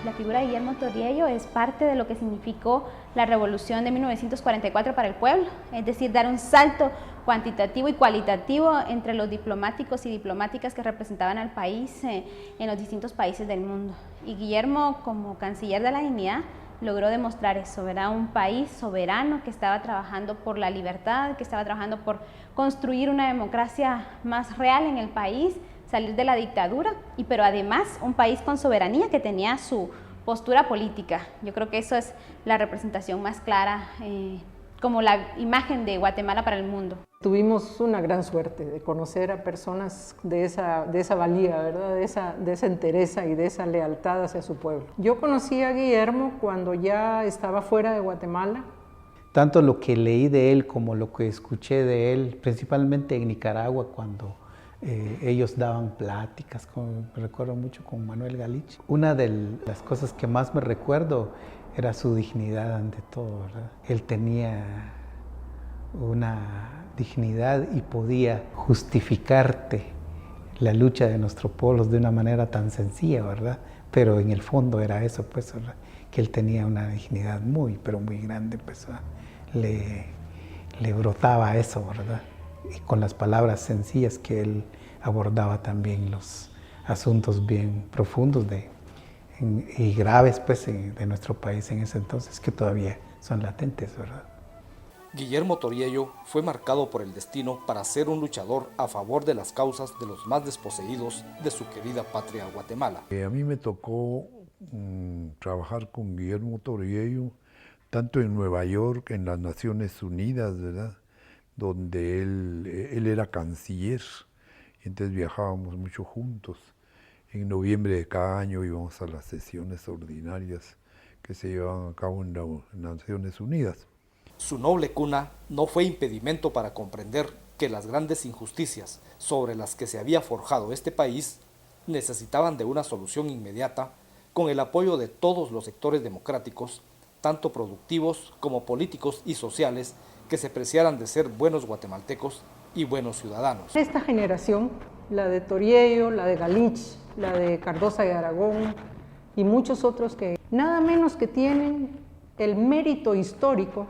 La figura de Guillermo Toriello es parte de lo que significó la revolución de 1944 para el pueblo, es decir, dar un salto cuantitativo y cualitativo entre los diplomáticos y diplomáticas que representaban al país en los distintos países del mundo. Y Guillermo, como canciller de la dignidad, logró demostrar eso, ¿verdad? Un país soberano que estaba trabajando por la libertad, que estaba trabajando por construir una democracia más real en el país, salir de la dictadura, pero además un país con soberanía que tenía su postura política. Yo creo que eso es la representación más clara, como la imagen de Guatemala para el mundo. Tuvimos una gran suerte de conocer a personas de esa valía, ¿verdad? De esa entereza y de esa lealtad hacia su pueblo. Yo conocí a Guillermo cuando ya estaba fuera de Guatemala. Tanto lo que leí de él como lo que escuché de él, principalmente en Nicaragua, cuando ellos daban pláticas, me recuerdo mucho con Manuel Galich. Una de las cosas que más me recuerdo era su dignidad ante todo, ¿verdad? Él tenía una dignidad y podía justificarte la lucha de nuestros pueblos de una manera tan sencilla, ¿verdad? Pero en el fondo era eso, pues, ¿verdad? Que él tenía una dignidad muy, pero muy grande, pues, le brotaba eso, ¿verdad? Y con las palabras sencillas que él abordaba también los asuntos bien profundos y graves, pues, de nuestro país en ese entonces, que todavía son latentes, ¿verdad? Guillermo Toriello fue marcado por el destino para ser un luchador a favor de las causas de los más desposeídos de su querida patria Guatemala. A mí me tocó trabajar con Guillermo Toriello, tanto en Nueva York, en las Naciones Unidas, ¿verdad? Donde él era canciller, y entonces viajábamos mucho juntos. En noviembre de cada año íbamos a las sesiones ordinarias que se llevaban a cabo en las Naciones Unidas. Su noble cuna no fue impedimento para comprender que las grandes injusticias sobre las que se había forjado este país necesitaban de una solución inmediata con el apoyo de todos los sectores democráticos, tanto productivos como políticos y sociales, que se preciaran de ser buenos guatemaltecos y buenos ciudadanos. Esta generación, la de Toriello, la de Galich, la de Cardosa de Aragón y muchos otros que nada menos que tienen el mérito histórico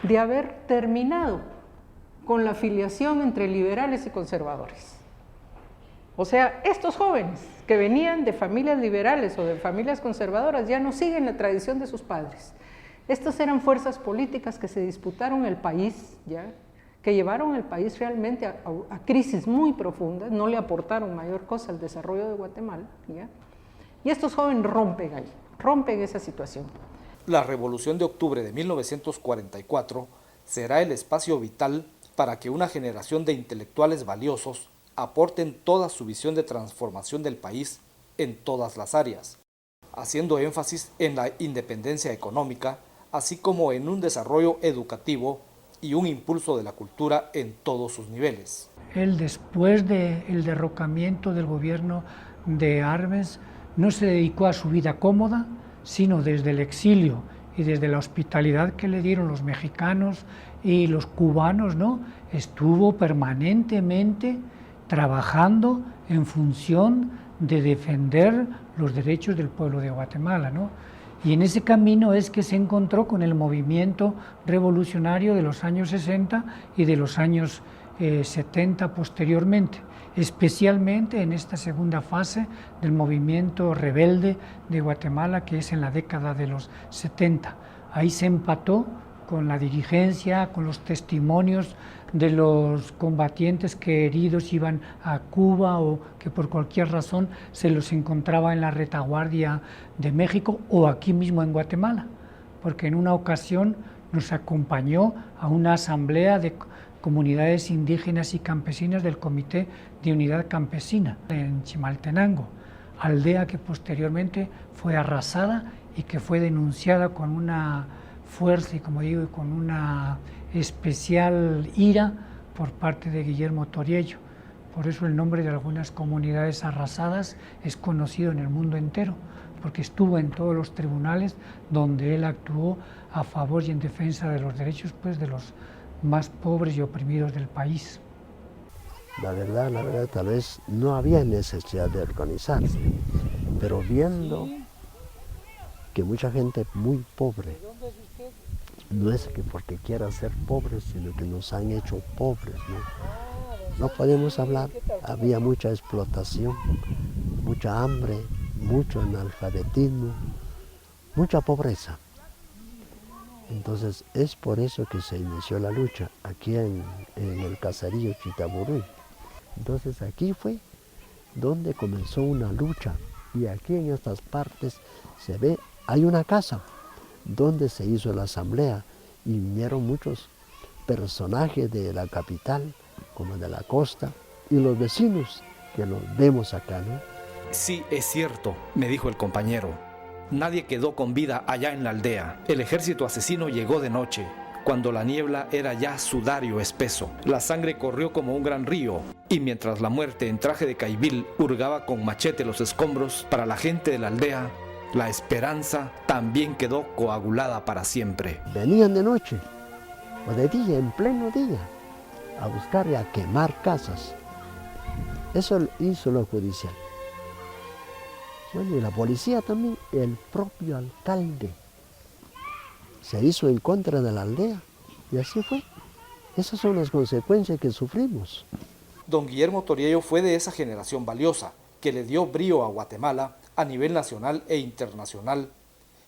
de haber terminado con la afiliación entre liberales y conservadores. O sea, estos jóvenes que venían de familias liberales o de familias conservadoras ya no siguen la tradición de sus padres. Estas eran fuerzas políticas que se disputaron el país, ¿ya? Que llevaron el país realmente a crisis muy profundas, no le aportaron mayor cosa al desarrollo de Guatemala, ¿ya? Y estos jóvenes rompen esa situación. La Revolución de Octubre de 1944 será el espacio vital para que una generación de intelectuales valiosos aporten toda su visión de transformación del país en todas las áreas, haciendo énfasis en la independencia económica, así como en un desarrollo educativo y un impulso de la cultura en todos sus niveles. Él, después del derrocamiento del gobierno de Arbenz, no se dedicó a su vida cómoda, sino desde el exilio y desde la hospitalidad que le dieron los mexicanos y los cubanos, ¿no? Estuvo permanentemente trabajando en función de defender los derechos del pueblo de Guatemala, ¿no? Y en ese camino es que se encontró con el movimiento revolucionario de los años 60 y de los años 70 posteriormente, especialmente en esta segunda fase del movimiento rebelde de Guatemala, que es en la década de los 70. Ahí se empató con la dirigencia, con los testimonios de los combatientes que heridos iban a Cuba o que por cualquier razón se los encontraba en la retaguardia de México o aquí mismo en Guatemala, porque en una ocasión nos acompañó a una asamblea de comunidades indígenas y campesinas del Comité de Unidad Campesina en Chimaltenango, aldea que posteriormente fue arrasada y que fue denunciada con una fuerza y, como digo, con una especial ira por parte de Guillermo Toriello. Por eso el nombre de algunas comunidades arrasadas es conocido en el mundo entero, porque estuvo en todos los tribunales donde él actuó a favor y en defensa de los derechos, pues, de los más pobres y oprimidos del país. La verdad, tal vez no había necesidad de organizarse, pero viendo que mucha gente muy pobre, no es que porque quieran ser pobres, sino que nos han hecho pobres, ¿no? No podemos hablar, había mucha explotación, mucha hambre, mucho analfabetismo, mucha pobreza. Entonces es por eso que se inició la lucha aquí en el caserío Chitaburuy. Entonces aquí fue donde comenzó una lucha, y aquí en estas partes se ve, hay una casa donde se hizo la asamblea y vinieron muchos personajes de la capital como de la costa y los vecinos que los vemos acá, ¿no? Sí, es cierto, me dijo el compañero. Nadie quedó con vida allá en la aldea. El ejército asesino llegó de noche, cuando la niebla era ya sudario espeso. La sangre corrió como un gran río, y mientras la muerte en traje de caibil hurgaba con machete los escombros, para la gente de la aldea, la esperanza también quedó coagulada para siempre. Venían de noche o de día, en pleno día, a buscar y a quemar casas. Eso hizo lo judicial. Bueno, y la policía también, el propio alcalde se hizo en contra de la aldea, y así fue. Esas son las consecuencias que sufrimos. Don Guillermo Toriello fue de esa generación valiosa que le dio brío a Guatemala a nivel nacional e internacional,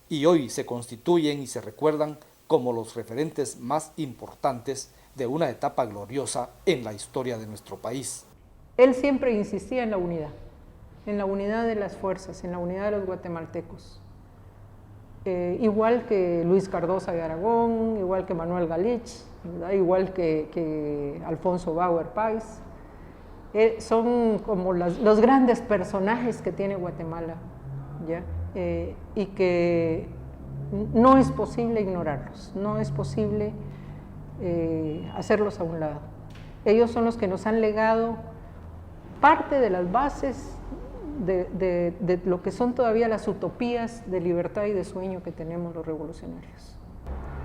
y hoy se constituyen y se recuerdan como los referentes más importantes de una etapa gloriosa en la historia de nuestro país. Él siempre insistía en la unidad de las fuerzas, en la unidad de los guatemaltecos. Igual que Luis Cardosa de Aragón, igual que Manuel Galich, ¿verdad? Igual que Alfonso Bauer Páez. Son como los grandes personajes que tiene Guatemala, ¿ya? Y que no es posible ignorarlos, no es posible hacerlos a un lado. Ellos son los que nos han legado parte de las bases de lo que son todavía las utopías de libertad y de sueño que tenemos los revolucionarios.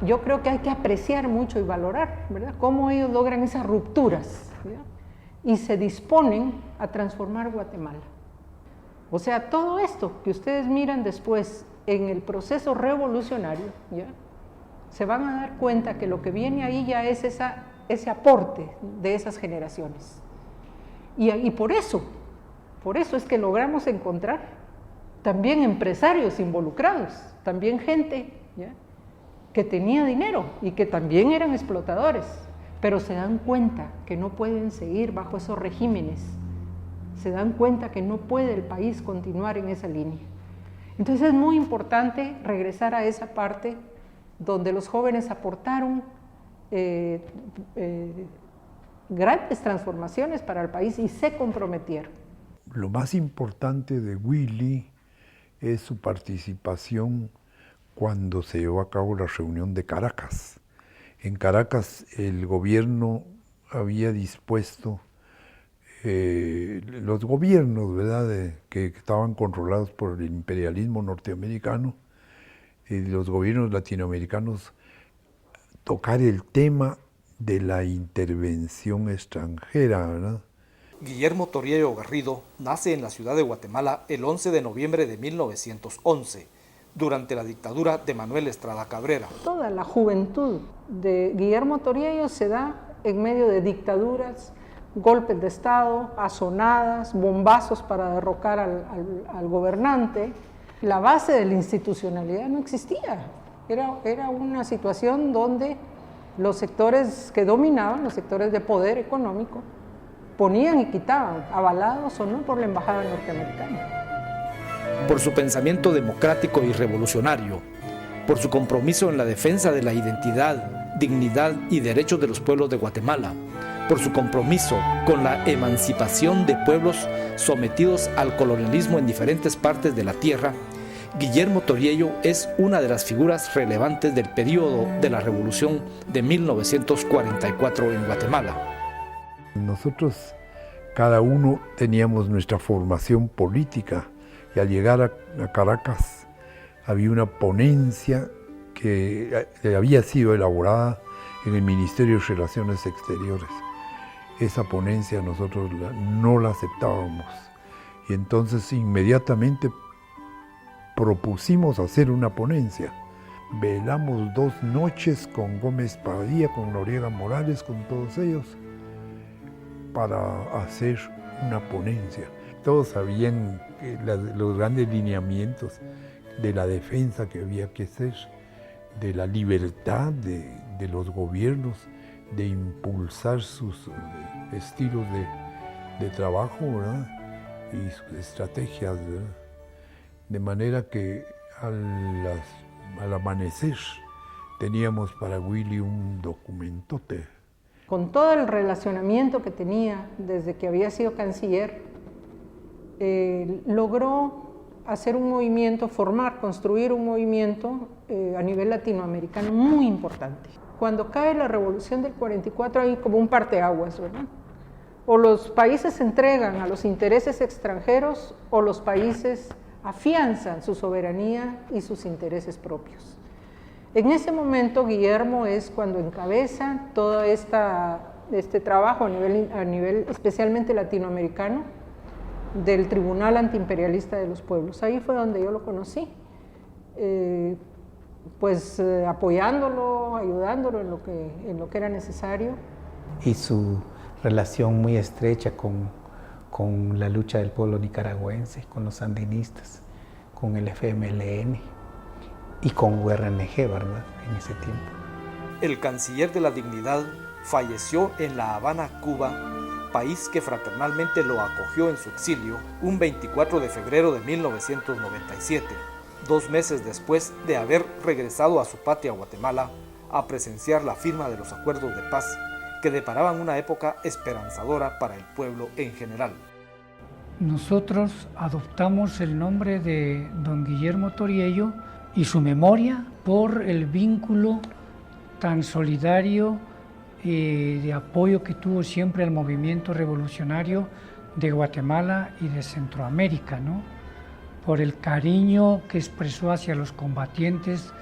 Yo creo que hay que apreciar mucho y valorar, ¿verdad?, cómo ellos logran esas rupturas, ¿verdad?, y se disponen a transformar Guatemala. O sea, todo esto que ustedes miran después en el proceso revolucionario, ¿ya?, se van a dar cuenta que lo que viene ahí ya es ese aporte de esas generaciones. Y por eso es que logramos encontrar también empresarios involucrados, también gente, ¿ya?, que tenía dinero y que también eran explotadores, pero se dan cuenta que no pueden seguir bajo esos regímenes, se dan cuenta que no puede el país continuar en esa línea. Entonces es muy importante regresar a esa parte donde los jóvenes aportaron grandes transformaciones para el país y se comprometieron. Lo más importante de Willy es su participación cuando se llevó a cabo la reunión de Caracas. En Caracas el gobierno había dispuesto, los gobiernos, ¿verdad?, que estaban controlados por el imperialismo norteamericano, y los gobiernos latinoamericanos, tocar el tema de la intervención extranjera, ¿verdad? Guillermo Toriello Garrido nace en la ciudad de Guatemala el 11 de noviembre de 1911, durante la dictadura de Manuel Estrada Cabrera. Toda la juventud de Guillermo Toriello se da en medio de dictaduras, golpes de Estado, azonadas, bombazos para derrocar al gobernante. La base de la institucionalidad no existía. Era una situación donde los sectores que dominaban, los sectores de poder económico, ponían y quitaban, avalados o no por la embajada norteamericana. Por su pensamiento democrático y revolucionario, por su compromiso en la defensa de la identidad, dignidad y derechos de los pueblos de Guatemala, por su compromiso con la emancipación de pueblos sometidos al colonialismo en diferentes partes de la tierra, Guillermo Toriello es una de las figuras relevantes del periodo de la Revolución de 1944 en Guatemala. Nosotros, cada uno, teníamos nuestra formación política, y al llegar a Caracas había una ponencia que había sido elaborada en el Ministerio de Relaciones Exteriores. Esa ponencia nosotros no la aceptábamos, y entonces inmediatamente propusimos hacer una ponencia. Velamos 2 noches con Gómez Padilla, con Noriega Morales, con todos ellos, para hacer una ponencia. Todos sabían los grandes lineamientos de la defensa que había que hacer, de la libertad de los gobiernos, de impulsar sus estilos de trabajo, ¿verdad? Y sus estrategias, ¿verdad? De manera que al amanecer teníamos para Willy un documentote. Con todo el relacionamiento que tenía desde que había sido canciller, logró hacer un movimiento, construir un movimiento a nivel latinoamericano muy importante. Cuando cae la revolución del 44 hay como un parteaguas, ¿verdad? O los países se entregan a los intereses extranjeros o los países afianzan su soberanía y sus intereses propios. En ese momento Guillermo es cuando encabeza todo este trabajo a nivel especialmente latinoamericano del Tribunal Antiimperialista de los Pueblos. Ahí fue donde yo lo conocí, apoyándolo, ayudándolo en lo que era necesario. Y su relación muy estrecha con la lucha del pueblo nicaragüense, con los sandinistas, con el FMLN y con URNG, ¿verdad? En ese tiempo. El canciller de la Dignidad falleció en La Habana, Cuba, país que fraternalmente lo acogió en su exilio un 24 de febrero de 1997, 2 meses después de haber regresado a su patria Guatemala a presenciar la firma de los acuerdos de paz que deparaban una época esperanzadora para el pueblo en general. Nosotros adoptamos el nombre de don Guillermo Toriello y su memoria por el vínculo tan solidario y de apoyo que tuvo siempre al movimiento revolucionario de Guatemala y de Centroamérica, ¿no? Por el cariño que expresó hacia los combatientes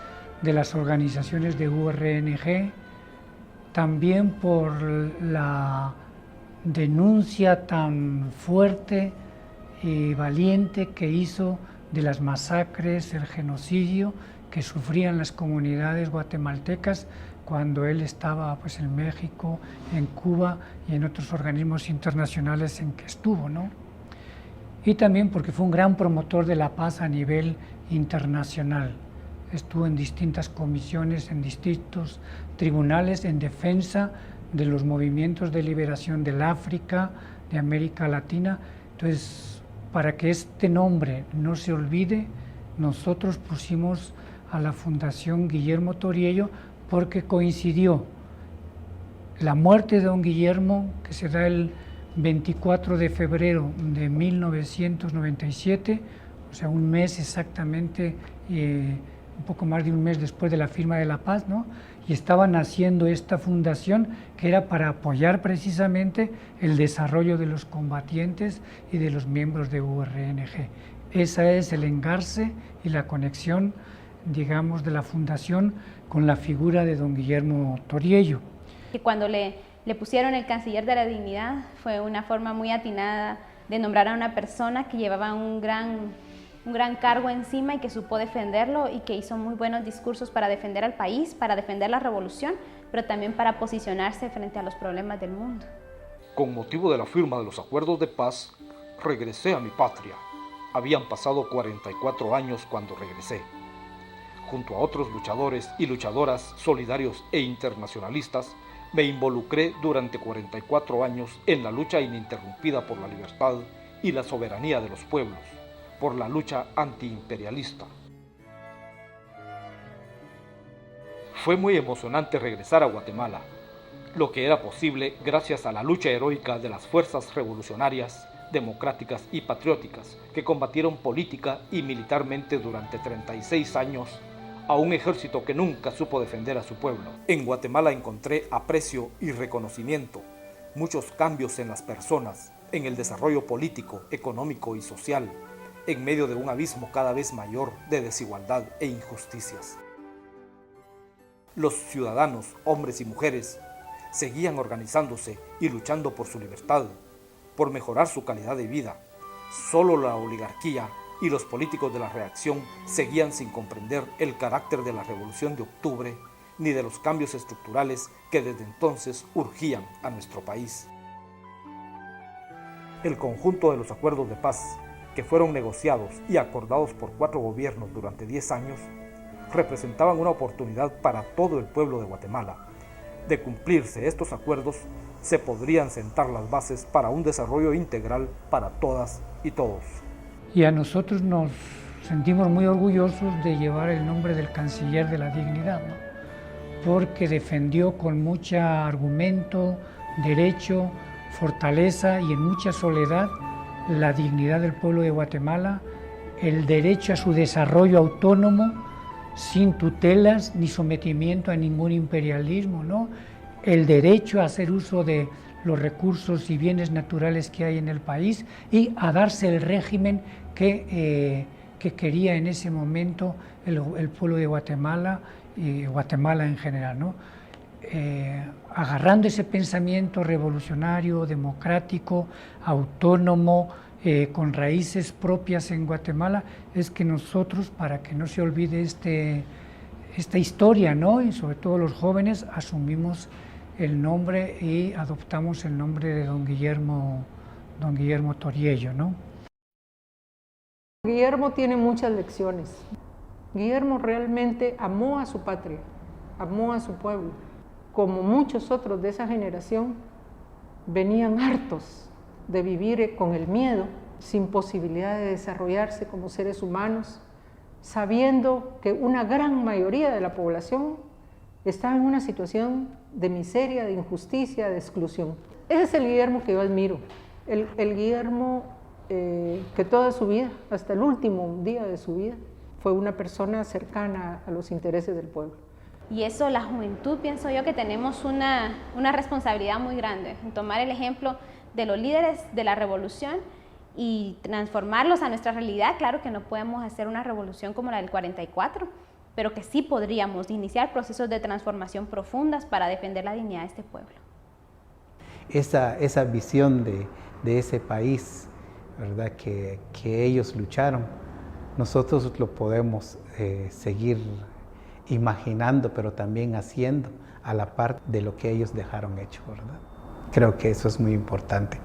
de las organizaciones de URNG, también por la denuncia tan fuerte y valiente que hizo de las masacres, el genocidio que sufrían las comunidades guatemaltecas cuando él estaba en México, en Cuba y en otros organismos internacionales en que estuvo, ¿no? Y también porque fue un gran promotor de la paz a nivel internacional. Estuvo en distintas comisiones, en distintos tribunales en defensa de los movimientos de liberación del África, de América Latina. Entonces, para que este nombre no se olvide, nosotros pusimos a la Fundación Guillermo Toriello porque coincidió la muerte de don Guillermo, que se da el 24 de febrero de 1997, o sea, un mes exactamente, un poco más de un mes después de la firma de la paz, ¿no? Y estaban haciendo esta fundación que era para apoyar precisamente el desarrollo de los combatientes y de los miembros de URNG. Esa es el engarce y la conexión, digamos, de la fundación con la figura de don Guillermo Toriello. Y cuando le pusieron el canciller de la Dignidad, fue una forma muy atinada de nombrar a una persona que llevaba un gran cargo encima y que supo defenderlo y que hizo muy buenos discursos para defender al país, para defender la revolución, pero también para posicionarse frente a los problemas del mundo. Con motivo de la firma de los acuerdos de paz, regresé a mi patria. Habían pasado 44 años cuando regresé. Junto a otros luchadores y luchadoras solidarios e internacionalistas, me involucré durante 44 años en la lucha ininterrumpida por la libertad y la soberanía de los pueblos, por la lucha antiimperialista. Fue muy emocionante regresar a Guatemala, lo que era posible gracias a la lucha heroica de las fuerzas revolucionarias, democráticas y patrióticas que combatieron política y militarmente durante 36 años a un ejército que nunca supo defender a su pueblo. En Guatemala encontré aprecio y reconocimiento, muchos cambios en las personas, en el desarrollo político, económico y social, en medio de un abismo cada vez mayor de desigualdad e injusticias. Los ciudadanos, hombres y mujeres, seguían organizándose y luchando por su libertad, por mejorar su calidad de vida. Solo la oligarquía y los políticos de la reacción seguían sin comprender el carácter de la Revolución de Octubre ni de los cambios estructurales que desde entonces urgían a nuestro país. El conjunto de los acuerdos de paz que fueron negociados y acordados por 4 gobiernos durante 10 años representaban una oportunidad para todo el pueblo de Guatemala. De cumplirse estos acuerdos, se podrían sentar las bases para un desarrollo integral para todas y todos. Y a nosotros nos sentimos muy orgullosos de llevar el nombre del Canciller de la Dignidad, ¿no? Porque defendió con mucho argumento, derecho, fortaleza y en mucha soledad la dignidad del pueblo de Guatemala, el derecho a su desarrollo autónomo, sin tutelas ni sometimiento a ningún imperialismo, ¿no? El derecho a hacer uso de los recursos y bienes naturales que hay en el país y a darse el régimen que quería en ese momento el pueblo de Guatemala y Guatemala en general, ¿no? Agarrando ese pensamiento revolucionario, democrático, autónomo, con raíces propias en Guatemala, es que nosotros, para que no se olvide esta historia, ¿no? Y sobre todo los jóvenes, asumimos el nombre y adoptamos el nombre de don Guillermo Toriello, ¿no? Guillermo tiene muchas lecciones. Guillermo realmente amó a su patria, amó a su pueblo. Como muchos otros de esa generación, venían hartos de vivir con el miedo, sin posibilidad de desarrollarse como seres humanos, sabiendo que una gran mayoría de la población estaba en una situación de miseria, de injusticia, de exclusión. Ese es el Guillermo que yo admiro, el Guillermo que toda su vida, hasta el último día de su vida, fue una persona cercana a los intereses del pueblo. Y eso, la juventud, pienso yo que tenemos una responsabilidad muy grande en tomar el ejemplo de los líderes de la revolución y transformarlos a nuestra realidad. Claro que no podemos hacer una revolución como la del 44, pero que sí podríamos iniciar procesos de transformación profundas para defender la dignidad de este pueblo. Esa visión de ese país, ¿verdad? Que ellos lucharon, nosotros lo podemos seguir imaginando, pero también haciendo a la par de lo que ellos dejaron hecho, ¿verdad? Creo que eso es muy importante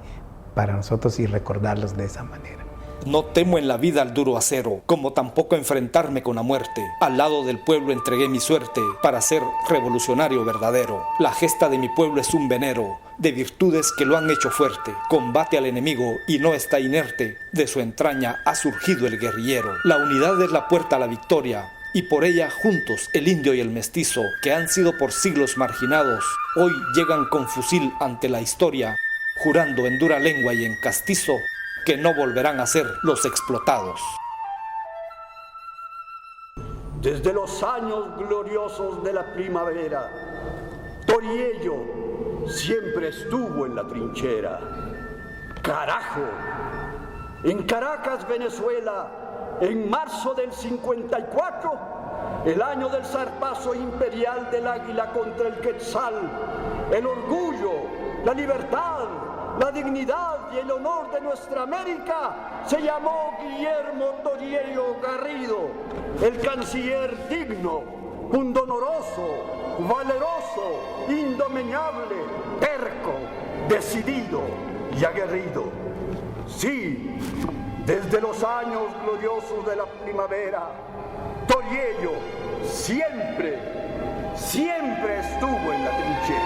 para nosotros y recordarlos de esa manera. No temo en la vida al duro acero, como tampoco enfrentarme con la muerte. Al lado del pueblo entregué mi suerte para ser revolucionario verdadero. La gesta de mi pueblo es un venero de virtudes que lo han hecho fuerte. Combate al enemigo y no está inerte. De su entraña ha surgido el guerrillero. La unidad es la puerta a la victoria. Y por ella juntos el indio y el mestizo, que han sido por siglos marginados, hoy llegan con fusil ante la historia, jurando en dura lengua y en castizo que no volverán a ser los explotados. Desde los años gloriosos de la primavera, Toriello siempre estuvo en la trinchera. ¡Carajo! En Caracas, Venezuela, en marzo del 54, el año del zarpazo imperial del águila contra el quetzal, el orgullo, la libertad, la dignidad y el honor de nuestra América, se llamó Guillermo Toriello Garrido, el canciller digno, pundonoroso, valeroso, indomeñable, terco, decidido y aguerrido. Sí, desde los años gloriosos de la primavera, Toriello siempre estuvo en la trinchera.